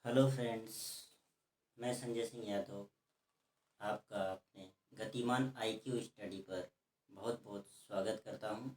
Hello friends, मैं संजय सिंह यादव आपका अपने गतिमान आईक्यू स्टडी पर बहुत बहुत स्वागत करता हूं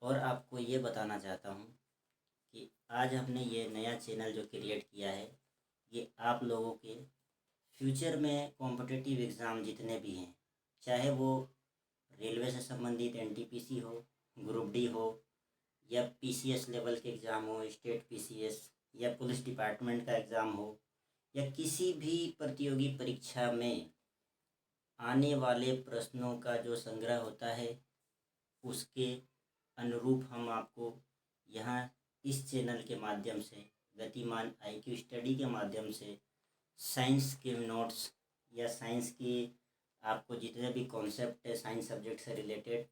और आपको ये बताना चाहता हूं कि आज हमने ये नया चैनल जो क्रिएट किया है, ये आप लोगों के फ्यूचर में कॉम्पिटिटिव एग्ज़ाम जितने भी हैं, चाहे वो रेलवे से संबंधित एनटीपीसी हो, ग्रुप डी हो, या पीसीएस लेवल के एग्ज़ाम हो, स्टेट पीसीएस या पुलिस डिपार्टमेंट का एग्ज़ाम हो, या किसी भी प्रतियोगी परीक्षा में आने वाले प्रश्नों का जो संग्रह होता है, उसके अनुरूप हम आपको यहाँ इस चैनल के माध्यम से, गतिमान आईक्यू स्टडी के माध्यम से साइंस के नोट्स या साइंस की आपको जितने भी कॉन्सेप्ट है साइंस सब्जेक्ट से रिलेटेड,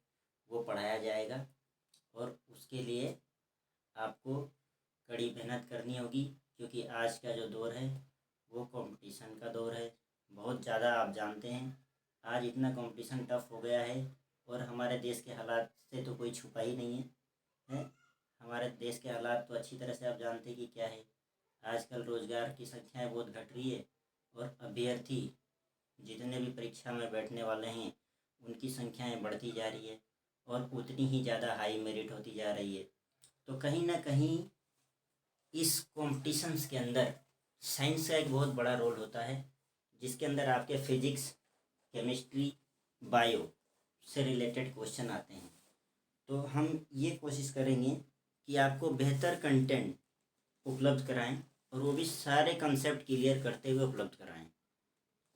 वो पढ़ाया जाएगा। और उसके लिए आपको कड़ी मेहनत करनी होगी, क्योंकि आज का जो दौर है वो कंपटीशन का दौर है। बहुत ज़्यादा आप जानते हैं, आज इतना कंपटीशन टफ हो गया है और हमारे देश के हालात से तो कोई छुपा ही नहीं है। हमारे देश के हालात तो अच्छी तरह से आप जानते हैं कि क्या है। आजकल रोज़गार की संख्याएं बहुत घट रही है और अभ्यर्थी जितने भी परीक्षा में बैठने वाले हैं उनकी संख्याएं बढ़ती जा रही है और उतनी ही ज़्यादा हाई मेरिट होती जा रही है। तो कहीं ना कहीं इस कॉम्पिटिशन्स के अंदर साइंस का एक बहुत बड़ा रोल होता है, जिसके अंदर आपके फिजिक्स, केमिस्ट्री, बायो से रिलेटेड क्वेश्चन आते हैं। तो हम ये कोशिश करेंगे कि आपको बेहतर कंटेंट उपलब्ध कराएं और वो भी सारे कंसेप्ट क्लियर करते हुए उपलब्ध कराएं।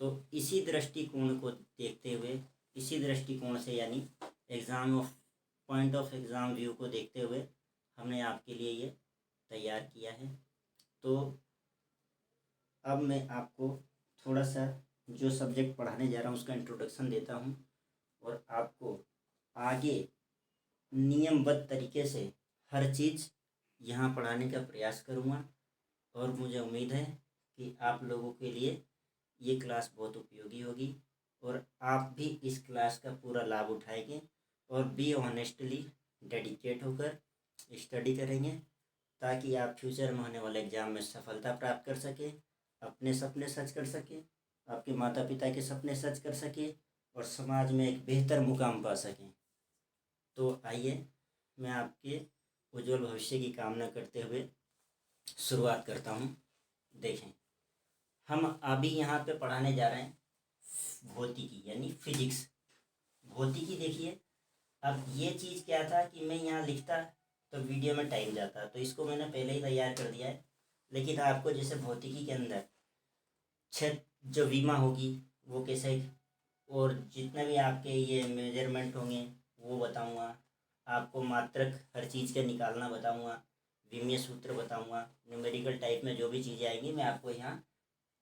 तो इसी दृष्टिकोण को देखते हुए, इसी दृष्टिकोण से यानी पॉइंट ऑफ एग्ज़ाम व्यू को देखते हुए हमने आपके लिए ये तैयार किया है। तो अब मैं आपको थोड़ा सा जो सब्जेक्ट पढ़ाने जा रहा हूँ उसका इंट्रोडक्शन देता हूँ और आपको आगे नियमबद्ध तरीके से हर चीज़ यहाँ पढ़ाने का प्रयास करूँगा और मुझे उम्मीद है कि आप लोगों के लिए ये क्लास बहुत उपयोगी होगी और आप भी इस क्लास का पूरा लाभ उठाएंगे और बी ऑनेस्टली डेडिकेट होकर स्टडी करेंगे, ताकि आप फ्यूचर में होने वाले एग्ज़ाम में सफलता प्राप्त कर सकें, अपने सपने सच कर सकें, आपके माता पिता के सपने सच कर सकें और समाज में एक बेहतर मुकाम पा सकें। तो आइए मैं आपके उज्जवल भविष्य की कामना करते हुए शुरुआत करता हूँ। देखें, हम अभी यहाँ पे पढ़ाने जा रहे हैं भौतिकी यानी फिजिक्स। भौतिकी देखिए, अब ये चीज़ क्या था कि मैं यहाँ लिखता तो वीडियो में टाइम जाता, तो इसको मैंने पहले ही तैयार कर दिया है। लेकिन आपको जैसे भौतिकी के अंदर क्षेत्र जो विमा होगी वो कैसे, और जितने भी आपके ये मेजरमेंट होंगे वो बताऊंगा आपको, मात्रक हर चीज़ का निकालना बताऊंगा, विमीय सूत्र बताऊंगा, न्यूमेरिकल टाइप में जो भी चीज़ें आएंगी मैं आपको यहाँ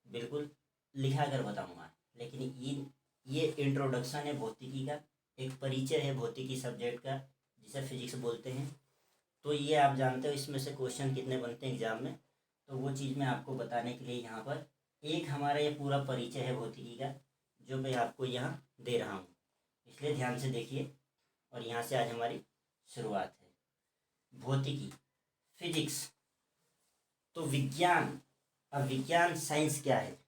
बिल्कुल लिखा कर बताऊंगा। लेकिन ये इंट्रोडक्शन है भौतिकी का, एक परिचय है भौतिकी सब्जेक्ट का जिसे फिजिक्स बोलते हैं। तो ये आप जानते हो इसमें से क्वेश्चन कितने बनते हैं एग्जाम में, तो वो चीज़ मैं आपको बताने के लिए यहाँ पर एक हमारा ये पूरा परिचय है भौतिकी का जो मैं आपको यहाँ दे रहा हूँ। इसलिए ध्यान से देखिए और यहाँ से आज हमारी शुरुआत है। भौतिकी, फिजिक्स तो विज्ञान। अब विज्ञान साइंस क्या है?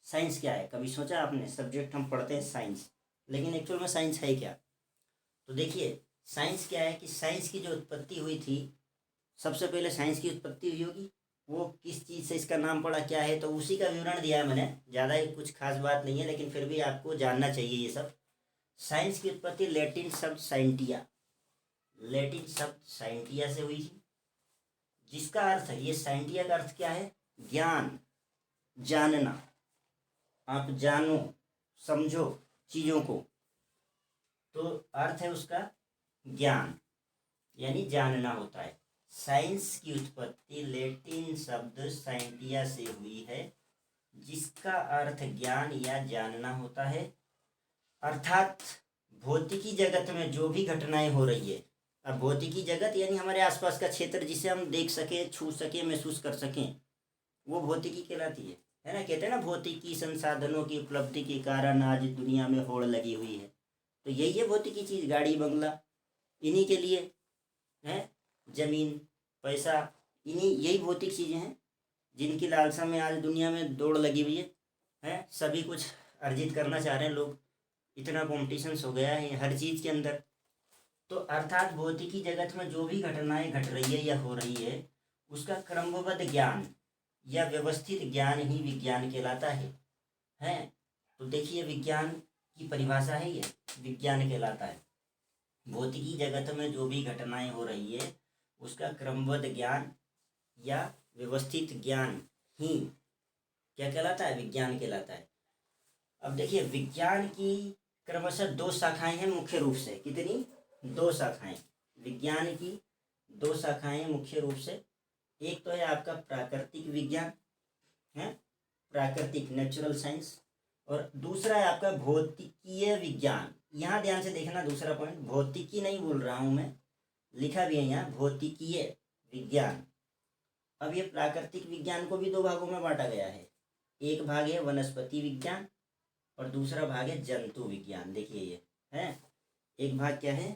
साइंस क्या है, कभी सोचा आपने? सब्जेक्ट हम पढ़ते हैं साइंस, लेकिन एक्चुअल में साइंस है क्या? तो देखिए, साइंस क्या है कि साइंस की जो उत्पत्ति हुई थी, सबसे पहले साइंस की उत्पत्ति हुई होगी, वो किस चीज़ से इसका नाम पड़ा, क्या है, तो उसी का विवरण दिया है मैंने। ज़्यादा ही कुछ खास बात नहीं है, लेकिन फिर भी आपको जानना चाहिए ये सब। साइंस की उत्पत्ति लैटिन शब्द साइंटिया, लैटिन शब्द साइंटिया से हुई थी, जिसका अर्थ है, ये साइंटिया का अर्थ क्या है? ज्ञान, जानना। आप जानो, समझो चीज़ों को, तो अर्थ है उसका ज्ञान, यानी जानना होता है। साइंस की उत्पत्ति लैटिन शब्द साइंटिया से हुई है, जिसका अर्थ ज्ञान या जानना होता है। अर्थात भौतिकी जगत में जो भी घटनाएं हो रही है, अब भौतिकी जगत यानी हमारे आसपास का क्षेत्र जिसे हम देख सकें, छू सकें, महसूस कर सकें, वो भौतिकी कहलाती है ना। कहते हैं ना, भौतिकी संसाधनों की उपलब्धि के कारण आज दुनिया में होड़ लगी हुई है। तो यही है भौतिकी चीज़, गाड़ी बंगला इन्हीं के लिए है, जमीन पैसा, इन्हीं यही भौतिक चीज़ें हैं जिनकी लालसा में आज दुनिया में दौड़ लगी हुई है, सभी कुछ अर्जित करना चाह रहे हैं लोग। इतना कॉम्पिटिशन्स हो गया है हर चीज़ के अंदर। तो अर्थात भौतिकी जगत में जो भी घटनाएं घट रही है या हो रही है, उसका क्रमबद्ध ज्ञान या व्यवस्थित ज्ञान ही विज्ञान कहलाता है। तो देखिए, विज्ञान की परिभाषा है ये, विज्ञान कहलाता है। भौतिकी जगत में जो भी घटनाएं हो रही है, उसका क्रमबद्ध ज्ञान या व्यवस्थित ज्ञान ही क्या कहलाता है, विज्ञान कहलाता है। अब देखिए, विज्ञान की क्रमशः 2 शाखाएं हैं मुख्य रूप से। कितनी? 2 शाखाएं। विज्ञान की 2 शाखाएं मुख्य रूप से। एक तो है आपका प्राकृतिक विज्ञान है, प्राकृतिक नेचुरल साइंस, और दूसरा है आपका भौतिकीय विज्ञान। यहाँ ध्यान से देखना, दूसरा पॉइंट, भौतिकी नहीं बोल रहा हूँ मैं, लिखा भी है यहाँ भौतिकीय विज्ञान। अब ये प्राकृतिक विज्ञान को भी 2 भागों में बांटा गया है। एक भाग है वनस्पति विज्ञान और दूसरा भाग है जंतु विज्ञान। देखिए ये है, एक भाग क्या है,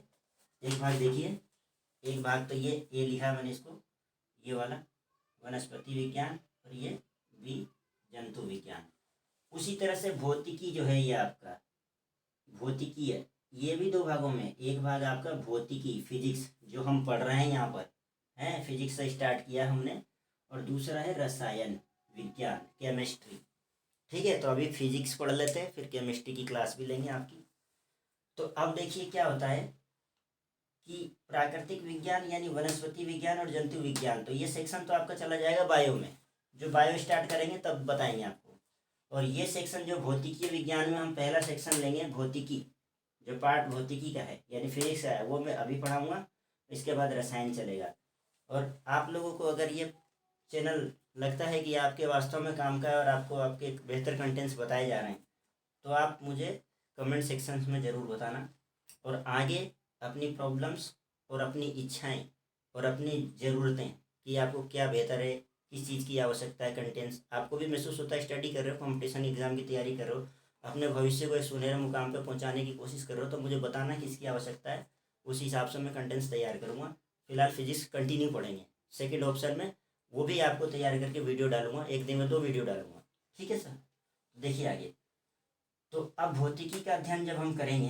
एक भाग देखिए, एक भाग तो ये लिखा मैंने इसको, ये वाला वनस्पति विज्ञान, और ये भी जंतु विज्ञान। उसी तरह से भौतिकी जो है, ये आपका भौतिकी है, ये भी 2 भागों में। एक भाग आपका भौतिकी, फिजिक्स, जो हम पढ़ रहे हैं यहाँ पर है, फिजिक्स से स्टार्ट किया हमने, और दूसरा है रसायन विज्ञान, केमिस्ट्री। ठीक है, तो अभी फिजिक्स पढ़ लेते हैं, फिर केमिस्ट्री की क्लास भी लेंगे आपकी। तो अब देखिए क्या होता है कि प्राकृतिक विज्ञान यानी वनस्पति विज्ञान और जंतु विज्ञान, तो ये सेक्शन तो आपका चला जाएगा बायो में। जो बायो स्टार्ट करेंगे तब बताएंगे आपको। और ये सेक्शन जो भौतिकीय विज्ञान में हम पहला सेक्शन लेंगे, भौतिकी, जो पार्ट भौतिकी का है यानी फिजिक्स का है, वो मैं अभी पढ़ाऊँगा। इसके बाद रसायन चलेगा। और आप लोगों को अगर ये चैनल लगता है कि आपके वास्तव में काम का है और आपको आपके बेहतर कंटेंट्स बताए जा रहे हैं, तो आप मुझे कमेंट सेक्शन में ज़रूर बताना। और आगे अपनी प्रॉब्लम्स और अपनी इच्छाएं और अपनी ज़रूरतें कि आपको क्या बेहतर है, किस चीज़ की आवश्यकता है, कंटेंट्स आपको भी महसूस होता है, स्टडी कर रहे हो, कंपटीशन एग्जाम की तैयारी कर रहे हो, अपने भविष्य को एक सुनहरे मुकाम पर पहुंचाने की कोशिश कर रहे हो, तो मुझे बताना कि इसकी आवश्यकता है। उस हिसाब से मैं कंटेंट्स तैयार करूँगा। फिलहाल फिजिक्स कंटिन्यू पढ़ेंगे, सेकेंड ऑप्शन में वो भी आपको तैयार करके वीडियो डालूंगा, एक दिन में 2 वीडियो डालूंगा। ठीक है सर, देखिए आगे। तो अब भौतिकी का अध्ययन जब हम करेंगे,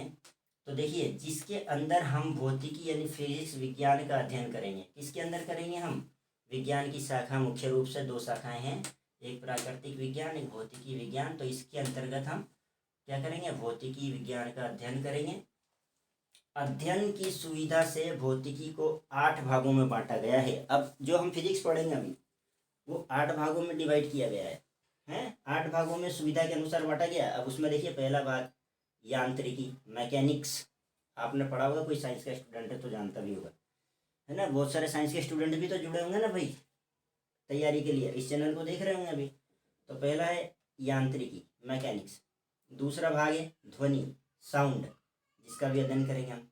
तो देखिए, जिसके अंदर हम भौतिकी यानी फिजिक्स विज्ञान का अध्ययन करेंगे, किसके अंदर करेंगे हम? विज्ञान की शाखा मुख्य रूप से 2 शाखाएं हैं, एक प्राकृतिक विज्ञान, एक भौतिकी विज्ञान। तो इसके अंतर्गत हम क्या करेंगे? भौतिकी विज्ञान का अध्ययन करेंगे। अध्ययन की सुविधा से भौतिकी को 8 भागों में बांटा गया है। अब जो हम फिजिक्स पढ़ेंगे अभी, वो 8 भागों में डिवाइड किया गया है 8 भागों में सुविधा के अनुसार बांटा गया। अब उसमें देखिए, पहला भाग यांत्रिकी, मैकेनिक्स। आपने पढ़ा होगा, कोई साइंस का स्टूडेंट है तो जानता भी होगा, है ना। बहुत सारे साइंस के स्टूडेंट भी तो जुड़े होंगे ना भाई, तैयारी के लिए इस चैनल को देख रहे होंगे अभी। तो पहला है यांत्रिकी, मैकेनिक्स। दूसरा भाग है ध्वनि, साउंड, जिसका भी अध्ययन करेंगे हम।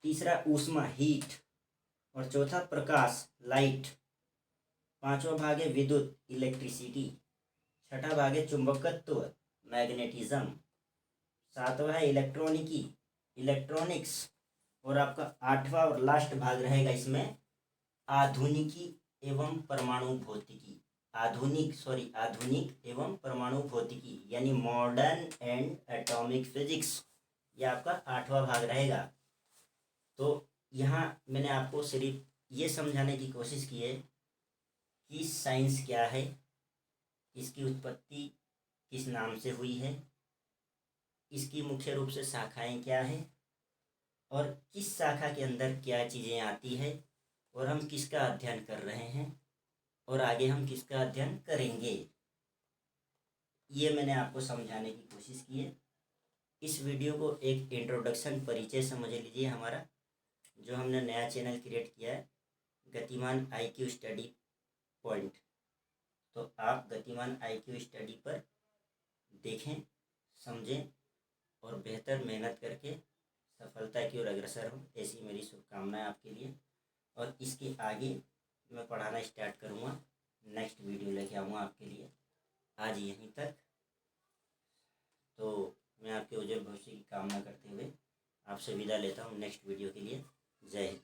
तीसरा ऊष्मा, हीट। और चौथा प्रकाश, लाइट। पांचवा भाग है विद्युत, इलेक्ट्रिसिटी। छठा भाग है चुंबकत्व, मैग्नेटिज्म। सातवां है इलेक्ट्रॉनिकी, इलेक्ट्रॉनिक्स। और आपका 8वां और लास्ट भाग रहेगा इसमें आधुनिकी एवं परमाणु भौतिकी। आधुनिक एवं परमाणु भौतिकी यानी मॉडर्न एंड एटॉमिक फिजिक्स, ये आपका 8वां भाग रहेगा। तो यहाँ मैंने आपको सिर्फ ये समझाने की कोशिश की है कि साइंस क्या है, इसकी उत्पत्ति किस नाम से हुई है, इसकी मुख्य रूप से शाखाएं क्या हैं, और किस शाखा के अंदर क्या चीज़ें आती है, और हम किसका अध्ययन कर रहे हैं, और आगे हम किसका अध्ययन करेंगे। ये मैंने आपको समझाने की कोशिश की है। इस वीडियो को एक इंट्रोडक्शन, परिचय समझ लीजिए हमारा, जो हमने नया चैनल क्रिएट किया है, गतिमान IQ स्टडी पॉइंट। तो आप गतिमान IQ स्टडी पर देखें, समझें और बेहतर मेहनत करके सफलता की ओर अग्रसर हो, ऐसी मेरी शुभकामनाएं आपके लिए। और इसके आगे मैं पढ़ाना स्टार्ट करूँगा, नेक्स्ट वीडियो लेके आऊँगा आपके लिए। आज यहीं तक। तो मैं आपके उज्जवल भविष्य की कामना करते हुए आपसे विदा लेता हूँ नेक्स्ट वीडियो के लिए। जय हिंद।